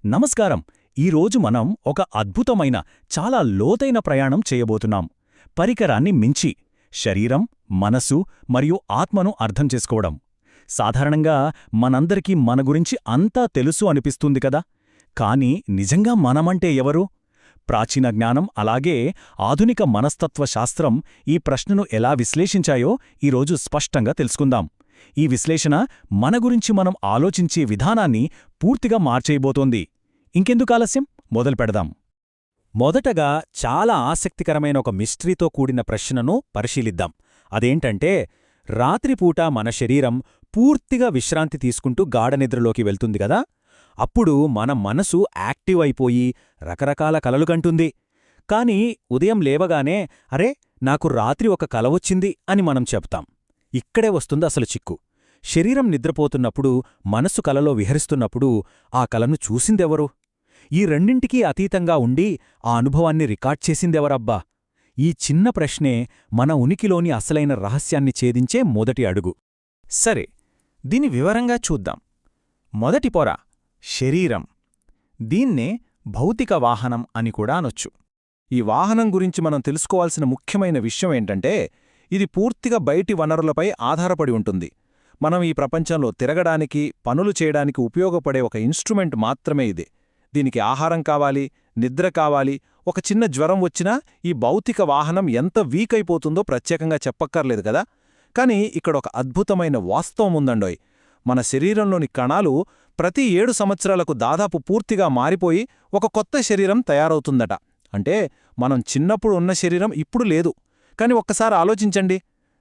నమస్కారం. ఈరోజు మనం ఒక అద్భుతమైన చాలా లోతైన ప్రయాణం చేయబోతున్నాం. పరికరాన్ని మించి శరీరం, మనసు మరియు ఆత్మను అర్థం చేసుకోవడం. సాధారణంగా మనందరికీ మన గురించి అంతా తెలుసు అనిపిస్తుంది కదా. కానీ నిజంగా మనమంటే ఎవరు? ప్రాచీన జ్ఞానం అలాగే ఆధునిక మనస్తత్వ శాస్త్రం ఈ ప్రశ్నను ఎలా విశ్లేషించాయో ఈరోజు స్పష్టంగా తెలుసుకుందాం. ఈ విశ్లేషణ మన గురించి మనం ఆలోచించే విధానాన్ని పూర్తిగా మార్చేయబోతోంది. ఇంకెందుకు ఆలస్యం, మొదలుపెడదాం. మొదటగా చాలా ఆసక్తికరమైన ఒక మిస్టరీతో కూడిన ప్రశ్నను పరిశీలిద్దాం. అదేంటంటే, రాత్రిపూట మన శరీరం పూర్తిగా విశ్రాంతి తీసుకుంటూ గాఢనిద్రలోకి వెళ్తుంది గదా. అప్పుడు మన మనసు యాక్టివ్ అయిపోయి రకరకాల కలలు కంటుంది. కాని ఉదయం లేవగానే అరే, నాకు రాత్రి ఒక కల వచ్చింది అని మనం చెప్తాం. ఇక్కడే వస్తుంది అసలు చిక్కు. శరీరం నిద్రపోతున్నప్పుడు, మనసు కలలో విహరిస్తున్నప్పుడు ఆ కలను చూసిందెవరు? ఈ రెండింటికీ అతీతంగా ఉండి ఆ అనుభవాన్ని రికార్డ్ చేసిందెవరబ్బా? ఈ చిన్న ప్రశ్నే మన ఉనికిలోని అసలైన రహస్యాన్ని ఛేదించే మొదటి అడుగు. సరే, దీని వివరంగా చూద్దాం. మొదటి పొర శరీరం. దీన్నే భౌతిక వాహనం అని కూడా అనొచ్చు. ఈ వాహనం గురించి మనం తెలుసుకోవాల్సిన ముఖ్యమైన విషయం ఏంటంటే, ఇది పూర్తిగా బయటి వనరులపై ఆధారపడి ఉంటుంది. మనం ఈ ప్రపంచంలో తిరగడానికి, పనులు చేయడానికి ఉపయోగపడే ఒక ఇన్స్ట్రుమెంట్ మాత్రమే ఇది. దీనికి ఆహారం కావాలి, నిద్ర కావాలి. ఒక చిన్న జ్వరం వచ్చినా ఈ భౌతిక వాహనం ఎంత వీక్ అయిపోతుందో ప్రత్యేకంగా చెప్పక్కర్లేదు కదా. కాని ఇక్కడ ఒక అద్భుతమైన వాస్తవం ఉందండోయ్. మన శరీరంలోని కణాలు ప్రతి 7 సంవత్సరాలకు దాదాపు పూర్తిగా మారిపోయి ఒక కొత్త శరీరం తయారవుతుందట. అంటే మనం చిన్నప్పుడు ఉన్న శరీరం ఇప్పుడు లేదు. కాని ఒక్కసారి ఆలోచించండి,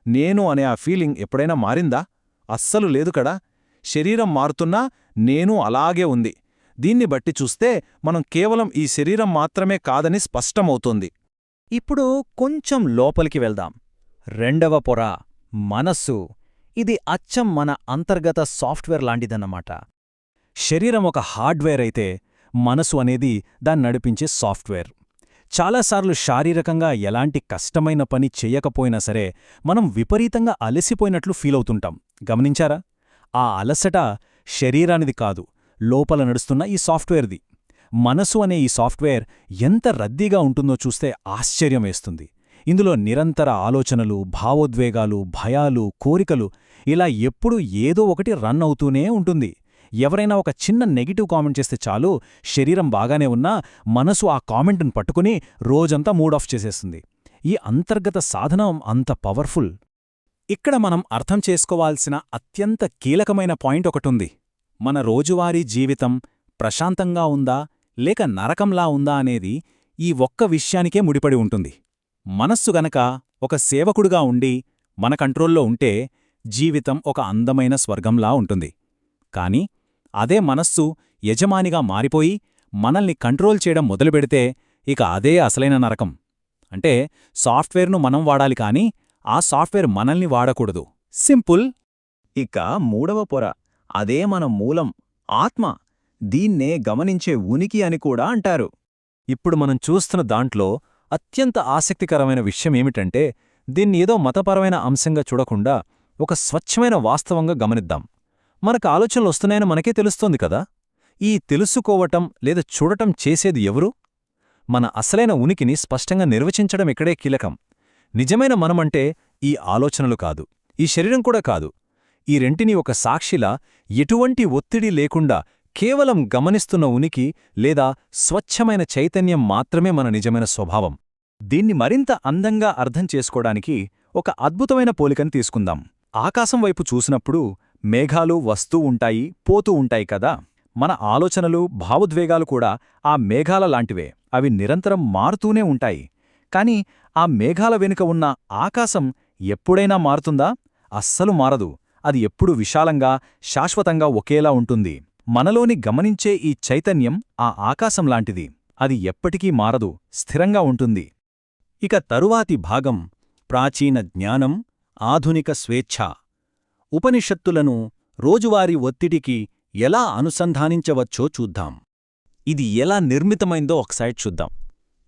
నేను అనే ఆ ఫీలింగ్ ఎప్పుడైనా మారిందా? అస్సలు లేదు కదా. శరీరం మారుతున్నా నేను అలాగే ఉంది. దీన్ని బట్టి చూస్తే మనం కేవలం ఈ శరీరం మాత్రమే కాదని స్పష్టమవుతోంది. ఇప్పుడు కొంచెం లోపలికి వెళ్దాం. రెండవ పొర మనస్సు. ఇది అచ్చం మన అంతర్గత సాఫ్ట్వేర్ లాంటిదన్నమాట. శరీరం ఒక హార్డ్వేర్ అయితే, మనసు అనేది దాన్ని నడిపించే సాఫ్ట్వేర్. చాలాసార్లు శారీరకంగా ఎలాంటి కష్టమైన పని చెయ్యకపోయినా సరే మనం విపరీతంగా అలసిపోయినట్లు ఫీలవుతుంటాం. గమనించారా? ఆ అలసట శరీరానిది కాదు, లోపల నడుస్తున్న ఈ సాఫ్ట్వేర్ది. మనసు అనే ఈ సాఫ్ట్వేర్ ఎంత రద్దీగా ఉంటుందో చూస్తే ఆశ్చర్యం వేస్తుంది. ఇందులో నిరంతర ఆలోచనలు, భావోద్వేగాలు, భయాలు, కోరికలు ఇలా ఎప్పుడూ ఏదో ఒకటి రన్ అవుతూనే ఉంటుంది. ఎవరైనా ఒక చిన్న నెగిటివ్ కామెంట్ చేస్తే చాలు, శరీరం బాగానే ఉన్నా మనసు ఆ కామెంట్ను పట్టుకుని రోజంతా మూడాఫ్ చేసేస్తుంది. ఈ అంతర్గత సాధనం అంత పవర్ఫుల్. ఇక్కడ మనం అర్థం చేసుకోవాల్సిన అత్యంత కీలకమైన పాయింట్ ఒకటుంది. మన రోజువారీ జీవితం ప్రశాంతంగా ఉందా లేక నరకంలా ఉందా అనేది ఈ ఒక్క విషయానికే ముడిపడి ఉంటుంది. మనస్సు గనక ఒక సేవకుడుగా ఉండి మన కంట్రోల్లో ఉంటే జీవితం ఒక అందమైన స్వర్గంలా ఉంటుంది. కాని అదే మనస్సు యజమానిగా మారిపోయి మనల్ని కంట్రోల్ చేయడం మొదలుపెడితే ఇక అదే అసలైన నరకం. అంటే సాఫ్ట్వేర్ను మనం వాడాలి కాని ఆ సాఫ్ట్వేర్ మనల్ని వాడకూడదు. సింపుల్. ఇక మూడవ పొర, అదే మన మూలం, ఆత్మ. దీన్నే గమనించే ఉనికి అని కూడా అంటారు. ఇప్పుడు మనం చూస్తున్న దాంట్లో అత్యంత ఆసక్తికరమైన విషయమేమిటంటే, దీన్ని ఏదో మతపరమైన అంశంగా చూడకుండా ఒక స్వచ్ఛమైన వాస్తవంగా గమనిద్దాం. మనకు ఆలోచనలొస్తున్నాయని మనకే తెలుస్తోంది కదా. ఈ తెలుసుకోవటం లేదా చూడటం చేసేది ఎవరు? మన అసలైన ఉనికిని స్పష్టంగా నిర్వచించడం ఇక్కడే కీలకం. నిజమైన మనమంటే ఈ ఆలోచనలు కాదు, ఈ శరీరం కూడా కాదు. ఈ రెంటిని ఒక సాక్షిలా ఎటువంటి ఒత్తిడి లేకుండా కేవలం గమనిస్తున్న ఉనికి లేదా స్వచ్ఛమైన చైతన్యం మాత్రమే మన నిజమైన స్వభావం. దీన్ని మరింత అందంగా అర్థం చేసుకోవడానికి ఒక అద్భుతమైన పోలికను తీసుకుందాం. ఆకాశం వైపు చూసినప్పుడు మేఘాలు వస్తూ ఉంటాయి, పోతూ ఉంటాయి కదా. మన ఆలోచనలు, భావోద్వేగాలు కూడా ఆ మేఘాల లాంటివే. అవి నిరంతరం మారుతూనే ఉంటాయి. కాని ఆ మేఘాల వెనుక ఉన్న ఆకాశం ఎప్పుడైనా మారుతుందా? అస్సలు మారదు. అది ఎప్పుడూ విశాలంగా, శాశ్వతంగా ఒకేలా ఉంటుంది. మనలోని గమనించే ఈ చైతన్యం ఆ ఆకాశంలాంటిది. అది ఎప్పటికీ మారదు, స్థిరంగా ఉంటుంది. ఇక తరువాతి భాగం ప్రాచీన జ్ఞానం, ఆధునిక స్వేచ్ఛ. ఉపనిషత్తులను రోజువారీ ఒత్తిడికి ఎలా అనుసంధానించవచ్చో చూద్దాం. ఇది ఎలా నిర్మితమైందో ఒకసారి చూద్దాం.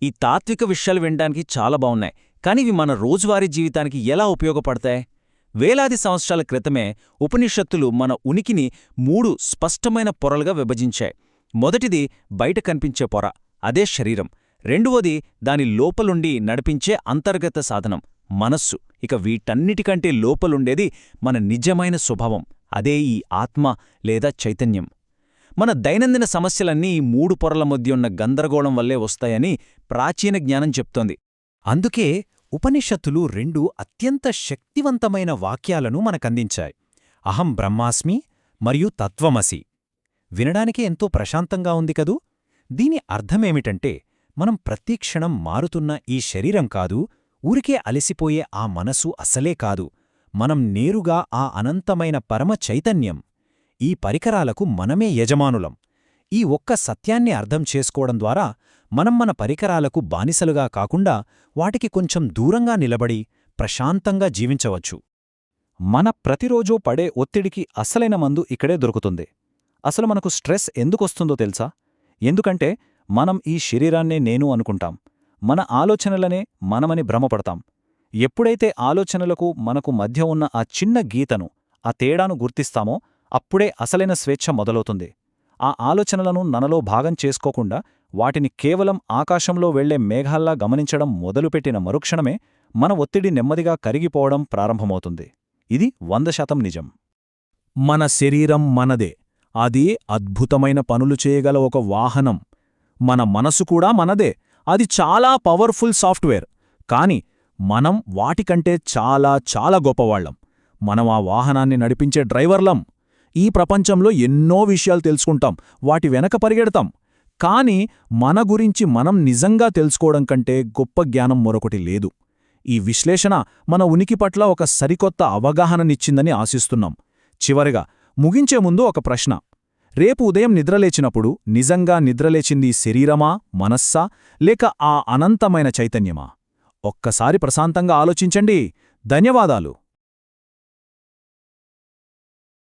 ఈ తాత్విక విషయాలు వినడానికి చాలా బావున్నాయి, కాని ఇవి మన రోజువారీ జీవితానికి ఎలా ఉపయోగపడతాయి? వేలాది సంవత్సరాల క్రితమే ఉపనిషత్తులు మన ఉనికిని 3 స్పష్టమైన పొరలుగా విభజించాయి. మొదటిది బయట కనిపించే పొర, అదే శరీరం. రెండవది దాని లోపలుండి నడిపించే అంతర్గత సాధనం, మనస్సు. ఇక వీటన్నిటికంటే లోపలుండేది మన నిజమైన స్వభావం, అదే ఈ ఆత్మ లేదా చైతన్యం. మన దైనందిన సమస్యలన్నీ ఈ 3 పొరల మధ్య ఉన్న గందరగోళం వల్లే వస్తాయని ప్రాచీన జ్ఞానం చెప్తోంది. అందుకే ఉపనిషత్తులు 2 అత్యంత శక్తివంతమైన వాక్యాలను మనకందించాయి: అహం బ్రహ్మాస్మి మరియు తత్వమసి. వినడానికే ఎంతో ప్రశాంతంగా ఉంది కదూ. దీని అర్థమేమిటంటే, మనం ప్రతిక్షణం మారుతున్న ఈ శరీరం కాదు, ఊరికే అలసిపోయే ఆ మనసు అసలే కాదు, మనం నేరుగా ఆ అనంతమైన పరమ చైతన్యం. ఈ పరికరాలకు మనమే యజమానులం. ఈ ఒక్క సత్యాన్ని అర్థం చేసుకోవడం ద్వారా మనం మన పరికరాలకు బానిసలుగా కాకుండా వాటికి కొంచెం దూరంగా నిలబడి ప్రశాంతంగా జీవించవచ్చు. మన ప్రతిరోజూ పడే ఒత్తిడికి అసలైన మందు ఇక్కడే దొరుకుతుంది. అసలు మనకు స్ట్రెస్ ఎందుకొస్తుందో తెలుసా? ఎందుకంటే మనం ఈ శరీరాన్నే నేను అనుకుంటాం. మన ఆలోచనలనే మనమని భ్రమపడతాం. ఎప్పుడైతే ఆలోచనలకు మనకు మధ్య ఉన్న ఆ చిన్న గీతను, ఆ తేడాను గుర్తిస్తామో అప్పుడే అసలైన స్వేచ్ఛ మొదలవుతుంది. ఆ ఆలోచనలను మనలో భాగం చేసుకోకుండా వాటిని కేవలం ఆకాశంలో వెళ్లే మేఘాల్లా గమనించడం మొదలుపెట్టిన మరుక్షణమే మన ఒత్తిడి నెమ్మదిగా కరిగిపోవడం ప్రారంభమవుతుంది. ఇది 100% నిజం. మన శరీరం మనదే. అది అద్భుతమైన పనులు చేయగల ఒక వాహనం. మన మనసు కూడా మనదే. అది చాలా పవర్ఫుల్ సాఫ్ట్వేర్. కాని మనం వాటికంటే చాలా చాలా గొప్పవాళ్లం. మనం ఆ వాహనాన్ని నడిపించే డ్రైవర్లం. ఈ ప్రపంచంలో ఎన్నో విషయాలు తెలుసుకుంటాం, వాటి వెనక పరిగెడతాం. కాని మన గురించి మనం నిజంగా తెలుసుకోవడం కంటే గొప్ప జ్ఞానం మరొకటి లేదు. ఈ విశ్లేషణ మన ఉనికి పట్ల ఒక సరికొత్త అవగాహననిచ్చిందని ఆశిస్తున్నాం. చివరిగా ముగించే ముందు ఒక ప్రశ్న. రేపు ఉదయం నిద్రలేచినప్పుడు నిజంగా నిద్రలేచింది శరీరమా, మనస్సా, లేక ఆ అనంతమైన చైతన్యమా? ఒక్కసారి ప్రశాంతంగా ఆలోచించండి. ధన్యవాదాలు.